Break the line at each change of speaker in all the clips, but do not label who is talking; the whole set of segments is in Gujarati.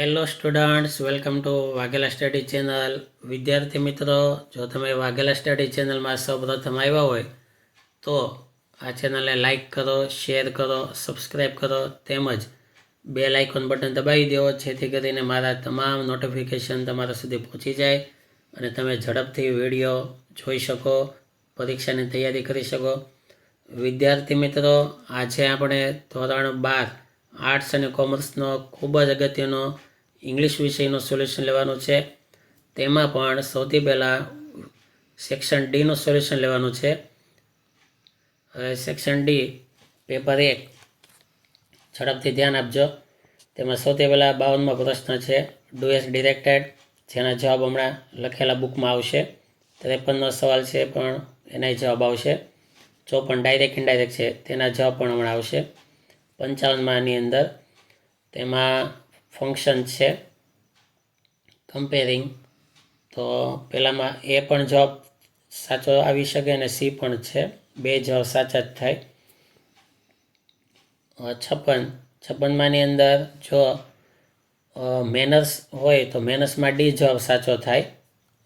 Hello students, welcome to Vaghela study channel. વિદ્યાર્થી મિત્રો, જો તમે વાઘેલા સ્ટડી ચેનલમાં સૌપ્રથમ આવ્યા હોય તો આ ચેનલને લાઇક કરો, શેર કરો, સબસ્ક્રાઈબ કરો તેમજ બેલ આઇકોન બટન દબાવી દો, જેથી કરીને મારા તમામ નોટિફિકેશન તમારા સુધી પહોંચી જાય અને તમે ઝડપથી વિડીયો જોઈ શકો, પરીક્ષાની તૈયારી કરી શકો. વિદ્યાર્થી મિત્રો, આજે આપણે ધોરણ 12 આર્ટ્સ અને કોમર્સનો ખૂબ જ અગત્યનો ઇંગ્લિશ વિષયનો સોલ્યુશન લેવાનું છે. તેમાં પણ સૌથી પહેલાં સેક્શન ડીનું સોલ્યુશન લેવાનું છે. હવે સેક્શન ડી પેપર 1 ઝડપથી ધ્યાન આપજો. તેમાં સૌથી પહેલાં 52મો પ્રશ્ન છે, ડુ એઝ ડિરેક્ટેડ, જેના જવાબ હમણાં લખેલા બુકમાં આવશે. 53નો સવાલ છે પણ એના જવાબ આવશે. 54 ડાયરેક્ટ ઇનડાયરેક્ટ છે, તેના જવાબ પણ હમણાં આવશે. 55માની અંદર તેમાં ફંક્શન છે કમ્પેરિંગ, તો પહેલામાં એ પણ જવાબ સાચો આવી શકે અને સી પણ છે, બે જવાબ સાચા જ થાય. 56માની અંદર જો મેનર્સ હોય તો મેનર્સમાં ડી જવાબ સાચો થાય,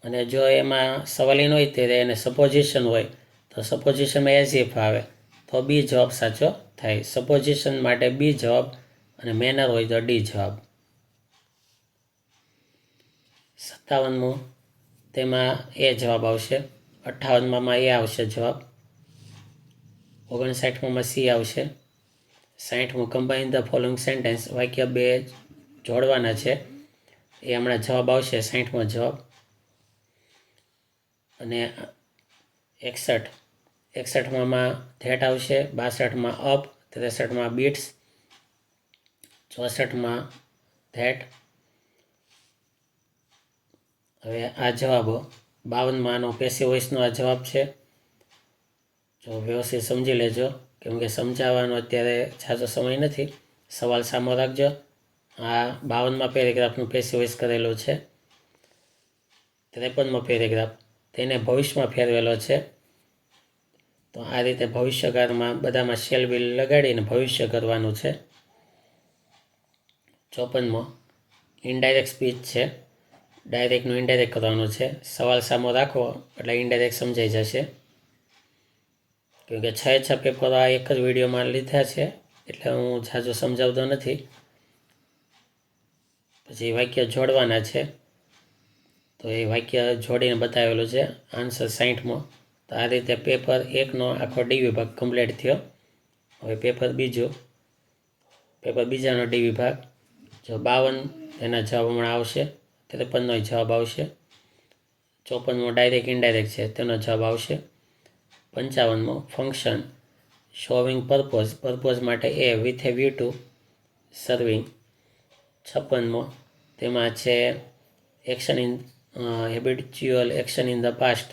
અને જો એમાં સવાલીન હોય ત્યારે એને સપોઝિશન હોય તો સપોઝિશનમાં એઝ ઇફ આવે તો બી જવાબ સાચો થાય. સપોઝિશન માટે બી જવાબ અને મેનર હોય તો ડી જવાબ. 57મું તેમાં એ જવાબ આવશે. 58માં એ આવશે જવાબ. 59માં સી આવશે. 60મું કમ્બાઇન ધ ફોલોઈંગ સેન્ટેન્સ, વાક્ય બે જોડવાના છે, એ હમણાં જવાબ આવશે. 60મો જવાબ. અને 61માં ધેટ આવશે. 62માં અપ. 63માં બીટ્સ. 64માં ધેટ. હવે આ જવાબો 52માંનો પેસિવ વોઇસનો આ જવાબ છે. જો વ્યવસ્થિત સમજી લેજો, કેમ કે સમજાવવાનો અત્યારે ઝાઝો સમય નથી. સવાલ સામો રાખજો. આ 52મા પેરેગ્રાફનું પેસિવ વોઇસ કરેલું છે. 53મો પેરેગ્રાફ તેને ભવિષ્યમાં ફેરવેલો છે. તો આ રીતે ભવિષ્યકાળમાં બધામાં શેલ વિલ લગાડીને ભવિષ્ય કરવાનું છે. 54મો ઇનડાયરેક્ટ સ્પીચ છે, ડાયરેક્ટનું ઇનડાયરેક્ટ કરવાનું છે. સવાલ સામો રાખો એટલે ઇનડાયરેક્ટ સમજાઈ જશે. કેમકે 6 પેપરો આ એક જ વિડીયોમાં લીધા છે એટલે હું ઝાઝું સમજાવતો નથી. પછી વાક્ય જોડવાના છે, તો એ વાક્ય જોડીને બતાવેલું છે. આન્સર 60મો. તો આ રીતે પેપર 1નો આખો ડી વિભાગ કમ્પ્લીટ થયો. હવે પેપર બીજાનો ડી વિભાગ. જો 52 એના જવાબ હમણાં આવશે. 53નો જવાબ આવશે. 54મો ડાયરેક્ટ ઇનડાયરેક્ટ છે, તેનો જવાબ આવશે. 55મો ફંક્શન શોવિંગ પર્પોઝ માટે A with a view to serving. 56મો તેમાં છે action in habitual action in the past,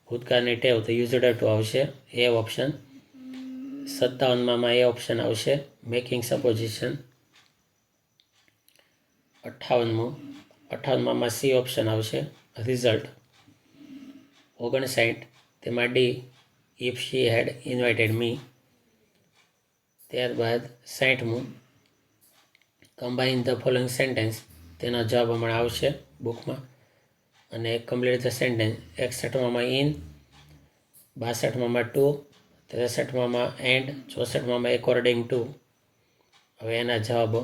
ભૂતકાળની ટેવ, તો યુઝડ ટુ આવશે, એ ઓપ્શન. 57માં એ ઓપ્શન આવશે, મેકિંગ સપોઝિશન. 58માં સી ઓપ્શન આવશે, રિઝલ્ટ. 59 તેમાં D, if she had invited me. ત્યારબાદ 60મું કમ્બાઇન ધ ફોલોઈંગ સેન્ટેન્સ, તેનો જવાબ હમણાં આવશે બુકમાં. અને કમ્પ્લીટ ધ સેન્ટેન્સ. 61માં ઇન. 62માં ટુ. 63માં એન્ડ. 64માં એકોર્ડિંગ ટુ. હવે એના જવાબો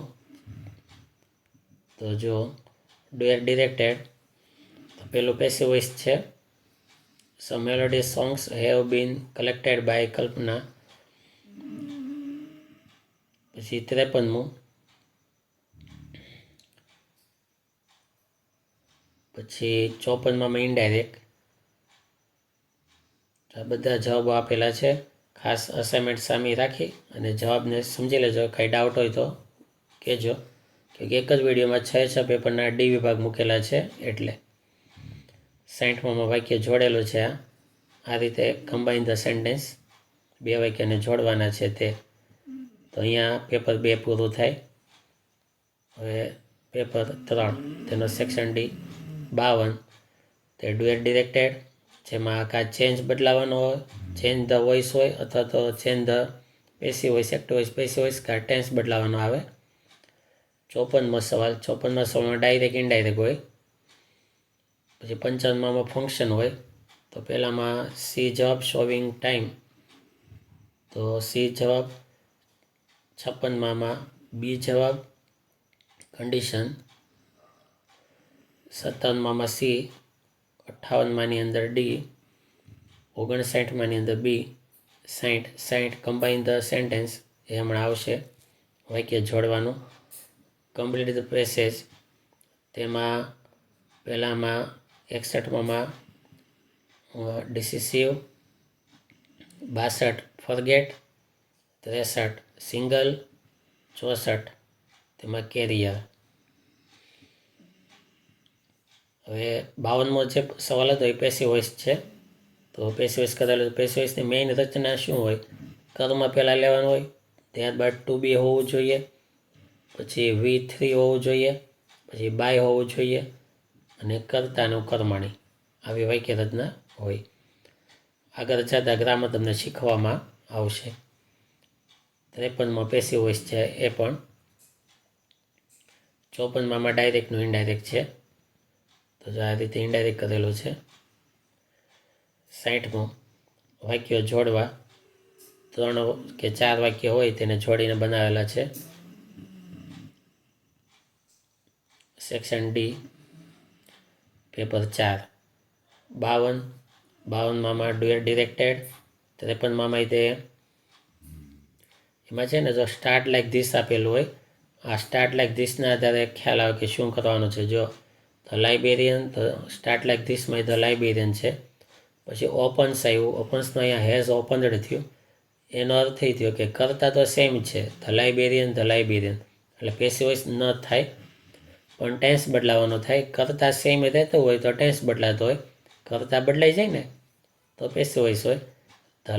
તો જો ડુ એર ડિરેક્ટેડ, તો પેલું પેસિવ વોઇસ છે. Some melody songs have been collected by Kalpana. પછી 53મું. પછી 54માં ઇનડાયરેક્ટ. આ બધા જવાબો આપેલા છે. ખાસ અસાઇનમેન્ટ સામે રાખી અને જવાબને સમજી લેજો. કાંઈ ડાઉટ હોય તો કહેજો, કે એક જ વિડીયોમાં 6 પેપરના ડી વિભાગ મૂકેલા છે એટલે. 60માં વાક્ય જોડેલું છે. આ રીતે કમ્બાઇન ધ સેન્ટેન્સ, બે વાક્યને જોડવાના છે તે. તો અહીંયા પેપર 2 પૂરું થાય. હવે પેપર 3 તેનો સેક્શન ડી 52 તે ડુ એર ડિરેક્ટેડ, જેમાં કાં ચેન્જ બદલાવાનો હોય, ચેન્જ ધ વોઇસ હોય, અથવા તો change the passive voice, active voice, passive voice, કાં ટેન્સ બદલાવાનો આવે. 54મો સવાલ. 54મા સવાલમાં ડાયરેક્ટ ઇનડાયરેક્ટ હોય. પછી 55માં ફંક્શન હોય. તો પહેલામાં સી જવાબ શોવિંગ ટાઈમ, તો સી જવાબ. 56માં બી જવાબ કન્ડિશન. 57માં સી. 58માની અંદર ડી. 59માની અંદર બી. 60 કમ્બાઇન ધ સેન્ટેન્સ, એ હમણાં આવશે. વાક્ય જોડવાનું. કમ્પ્લીટ ધ પેસેજ, તેમાં પહેલામાં 61માં ડિસિસિવ. 62 ફોરગેટ. 63 સિંગલ. 64 તેમાં કેરિયર. હવે 52મો જે સવાલ હતો એ પેસિવ વોઇસ છે. તો પેસિવ વોઇસ કરેલું. પેસિવ વોઇસની મેઇન રચના શું હોય? કર્મ પહેલાં લેવાનું હોય, ત્યારબાદ ટુ બી હોવું જોઈએ, પછી V3 હોવું જોઈએ, પછી બાય હોવું જોઈએ, અને કર્તાનું કર્મણી. આવી વાક્ય રચના હોય. આગળ જતા ગ્રામર તમને શીખવામાં આવશે. 53માં પેસિવ વોઇસ છે એ પણ. 54માં ડાયરેક્ટનું ઇનડાયરેક્ટ છે, તો આ રીતે ઇનડાયરેક્ટ કરેલું છે. 60મો વાક્યો જોડવા. 3 કે 4 વાક્ય હોય તેને જોડીને બનાવેલા છે. Section D, paper 4. 52માં ડિરેક્ટેડ. 53માં તે એમાં છે ને, જો સ્ટાર્ટ લાઈક ધીસ આપેલું હોય, આ સ્ટાર્ટ લાઈક ધીસના આધારે ખ્યાલ આવે કે શું કરવાનું છે. જો ધ લાઇબ્રેરિયન, તો સ્ટાર્ટ લાઈક ધીસમાં ધ લાઇબ્રેરિયન છે. પછી ઓપન્સ આવ્યું. ઓપન્સનું અહીંયા હેઝ ઓપન્ડ થયું. એનો અર્થ એ થયો કે કરતા તો સેમ છે, ધ લાઇબ્રેરિયન. એટલે પેસિવ વોઇસ ન થાય, પણ ટેન્સ બદલાવાનો થાય. કરતા સેમ રહેતો હોય તો ટેન્સ બદલાતો હોય. કરતા બદલાઈ જાય ને તો પેસિવ વોઇસ હોય. ધ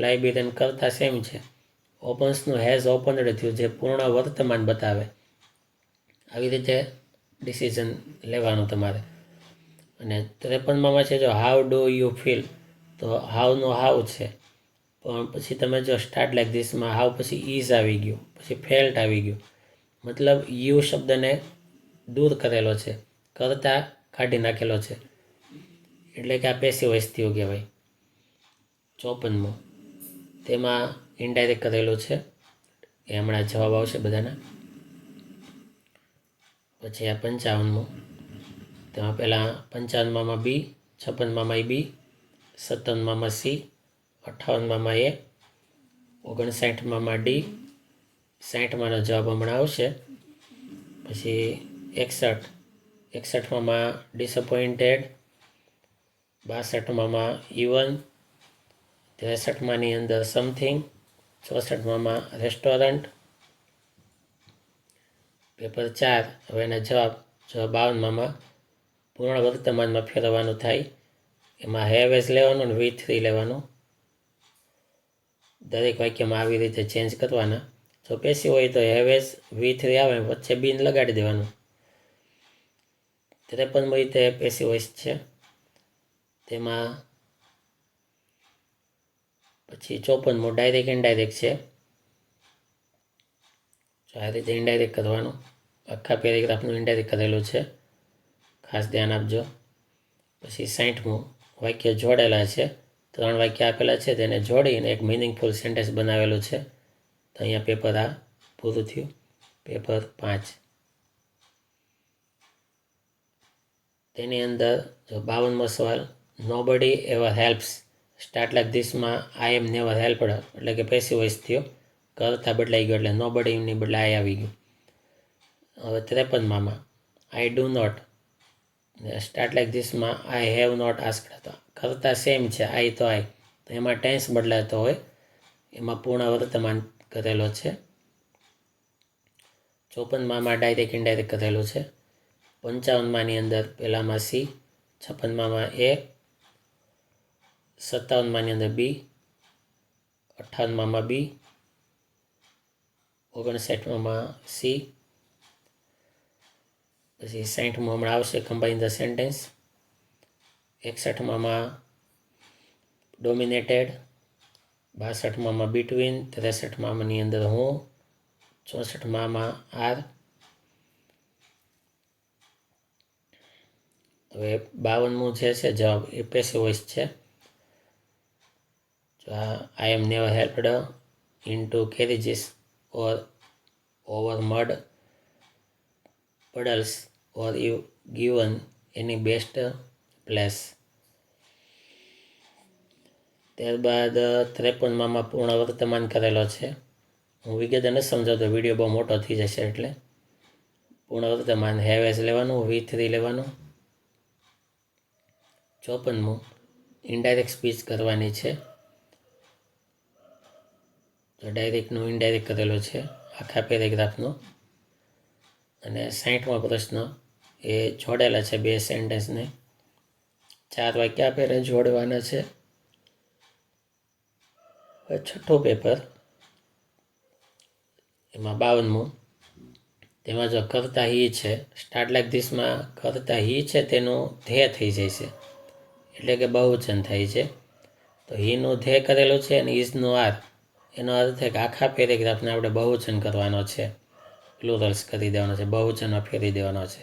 લાઇબ્રેરિયન કરતા સેમ છે. ઓપન્સનું હેઝ ઓપન્ડ થયું, જે પૂર્ણ વર્તમાન બતાવે. આવી રીતે ડિસિઝન લેવાનું તમારે. અને 53માં છે જો હાઉ ડુ યુ ફીલ, તો હાવનો હાવ છે, પણ પછી તમે જો સ્ટાર્ટ લાઈક ધીસમાં હાવ પછી ઇઝ આવી ગયું, પછી ફેલ્ટ આવી ગયું. મતલબ યુ શબ્દને દૂર કરેલો છે, કરતા કાઢી નાખેલો છે, એટલે કે આ પેસિવ વોઇસ થયું કહેવાય. 54મો તેમાં ઇનડાયરેક્ટ કરેલું છે, એ હમણાં જવાબ આવશે બધાના. પછી આ 55મો, તેમાં પહેલાં 55માં બી. 56માં બી. 57માં સી. 58માં એ. 59માં ડી. 60માનો જવાબ હમણાં આવશે. પછી 61માં ડિસઅપોઇન્ટેડ. 62માં ઇવન. 63માની અંદર સમથિંગ. 64માં રેસ્ટોરન્ટ. પેપર 4. હવે એના જવાબ. 52માં પૂર્ણ વર્તમાનમાં ફેરવવાનું થાય, એમાં હેવ એઝ લેવાનું અને V3 લેવાનું. દરેક વાક્યમાં આવી રીતે ચેન્જ કરવાના. જો પેસિવ હોય તો હેવ એઝ V3 આવે, વચ્ચે બીન લગાડી દેવાનું. 53મો રીતે પેસિવ વોઇસ છે, તેમાં પછી 54મો ડાયરેક્ટ ઇનડાયરેક્ટ છે. આ રીતે ઇનડાયરેક્ટ કરવાનું. આખા પેરેગ્રાફનું ઇનડાયરેક્ટ કરેલું છે, ખાસ ધ્યાન આપજો. પછી 60મો વાક્ય જોડેલા છે. 3 વાક્ય આપેલા છે, તેને જોડીને એક મિનિંગફુલ સેન્ટેન્સ બનાવેલું છે. તો અહીંયા પેપર આ પૂરું થયું. પેપર 5. તેની અંદર જો 52મો સવાલ, nobody ever helps. Start like ધીસમાં આઈ એમ નેવર હેલ્પડ, એટલે કે પેસિવ વોઇસ થયો. કરતા બદલાઈ ગયો, એટલે નોબડીની બદલે આઈ આવી ગયું. હવે 53માં I do not. Start like ધીસમાં આઈ હેવ નોટ આસ્ક્ડ હતા. કરતા સેમ છે, આઈ તો આઈ, તો એમાં ટેન્સ બદલાતો હોય, એમાં પૂર્ણ વર્તમાન કરેલો છે. 54માં ડાયરેક્ટ ઇનડાયરેક્ટ કરેલો છે. 55માની અંદર પહેલામાં સી. 56માં એ. 57માની અંદર બી. 58માં બી. 59માં સી. પછી 60મો હમણાં આવશે, કમ્બાઇન ધ સેન્ટેન્સ. 61માં ડોમિનેટેડ. 62માં બિટવીન. 63માની અંદર હું. 64માં આર. હવે 52મું જે છે જવાબ એ પેસિવ વોઇસ છે. I am never helped into carriages or over mud puddles or you given any best place. ત્યારબાદ 53માં પૂર્ણ વર્તમાન કરેલો છે. હું વિગત ન સમજાવતો, વિડીયો બહુ મોટો થઈ જશે એટલે. પૂર્ણ વર્તમાન હેવેઝ લેવાનું, V3 લેવાનું. 54મું ઇનડાયરેક્ટ સ્પીચ કરવાની છે. તો ડાયરેક્ટનું ઇનડાયરેક્ટ કરેલો છે આખા પેરેગ્રાફનો. અને 60મો પ્રશ્ન એ જોડેલા છે 2 સેન્ટેન્સને. 4 વાક્ય આપેલા જોડવાના છે. છઠ્ઠું પેપર એમાં 52મું, તેમાં જો કરતા હી છે, સ્ટાર્ટ લાઈક ધીસમાં કરતા હી છે તેનું ધ્યેય થઈ જાય છે, એટલે કે બહુવચન થાય છે. તો હીનું ધ્યેય કરેલું છે અને ઇઝનું આર, એનો અર્થ છે કે આખા પેરેગ્રાફને આપણે બહુવચન કરવાનો છે, પ્લુરલ્સ કરી દેવાનો છે, બહુવચનમાં ફેરવી દેવાનો છે.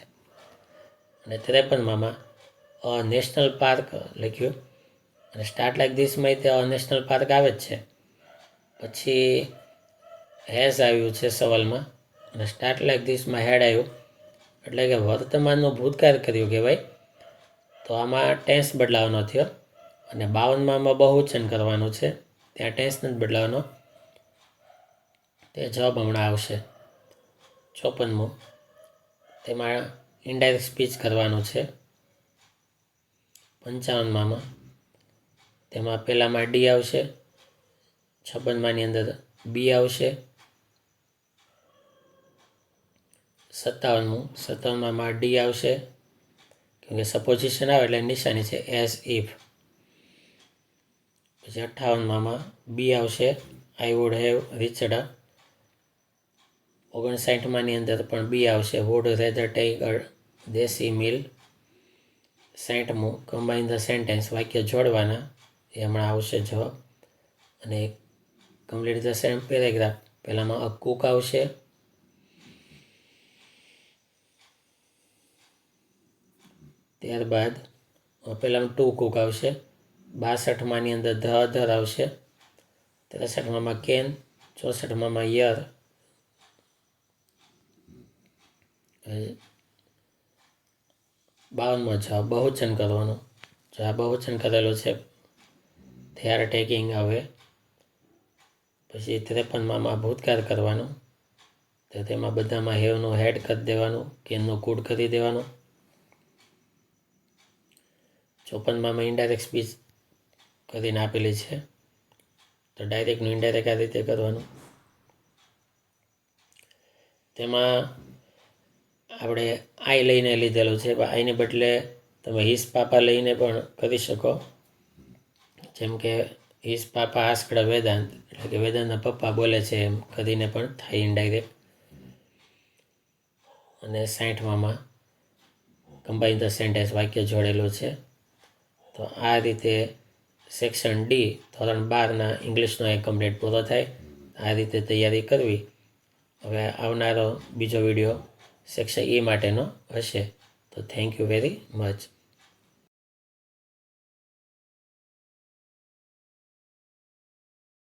અને 53માં અ નેશનલ પાર્ક લખ્યું અને સ્ટાર્ટ લાઈક ધીસમાં તે અ નેશનલ પાર્ક આવે જ છે. પછી હેઝ આવ્યું છે સવાલમાં અને સ્ટાર્ટ લાઈક ધીસમાં હેડ આવ્યું, એટલે કે વર્તમાનનું ભૂતકાળ કર્યું કહેવાય. તો આમાં ટેન્સ બદલાવાનો થયો અને 52માં બહુવચન કરવાનું છે, ત્યાં ટેન્સ નથી બદલાવાનો. તે જવાબ હમણાં આવશે. 54મું તેમાં ઇનડાયરેક્ટ સ્પીચ કરવાનું છે. 55માં તેમાં પહેલામાં ડી આવશે, 56માની અંદર બી આવશે. 57માં ડી આવશે, કેમકે સપોઝિશન આવે એટલે નિશાની છે એઝ ઇફ. પછી 58માં બી આવશે, આઈ વુડ હેવ રીચડ. 59માની અંદર પણ બી આવશે, વુડ રેધર ટેક અ દેશી મીલ. 60મું કમ્બાઇન ધ સેન્ટેન્સ, વાક્ય જોડવાના, એ હમણાં આવશે જવાબ. અને કમ્પ્લીટ ધ સેમ પેરેગ્રાફ, પહેલામાં અ કુક આવશે. ત્યારબાદ પહેલામાં ટુ કુક આવશે. 62માની અંદર ધ અધર આવશે. 63માં કેન. 64માં યર. 52મો જવાબ બહુવચન કરવાનું. જો આ બહુવચન કરેલું છે they are taking away. પછી 53માં ભૂતકાળ કરવાનું, તો તેમાં બધામાં હેવનું હેડ કરી દેવાનું, કેનનું કુડ કરી દેવાનું. 54માં ઇનડાયરેક્ટ સ્પીચ કરીને આપેલી છે, તો ડાયરેક્ટનું ઇનડાયરેક્ટ આ રીતે કરવાનું. તેમાં આપણે આઈ લઈને લીધેલું છે, આઈને બદલે તમે હિસ પાપા લઈને પણ કરી શકો. જેમ કે હિસ પાપા આસ્કડ વેદાંત, એટલે કે વેદાંતના પપ્પા બોલે છે એમ કરીને પણ થાય ઇનડાયરેક્ટ. અને 60માં કમ્બાઇન ધ સેન્ટેન્સ, વાક્ય જોડેલું છે. તો આ રીતે સેક્શન ડી ધોરણ 12ના ઇંગ્લિશનો એક કમ્પ્લીટ પૂરો થાય. આ રીતે તૈયારી કરવી. હવે આવનારો બીજો વિડીયો સેક્શન ઈ માટેનો હશે. તો થેન્ક યુ વેરી મચ.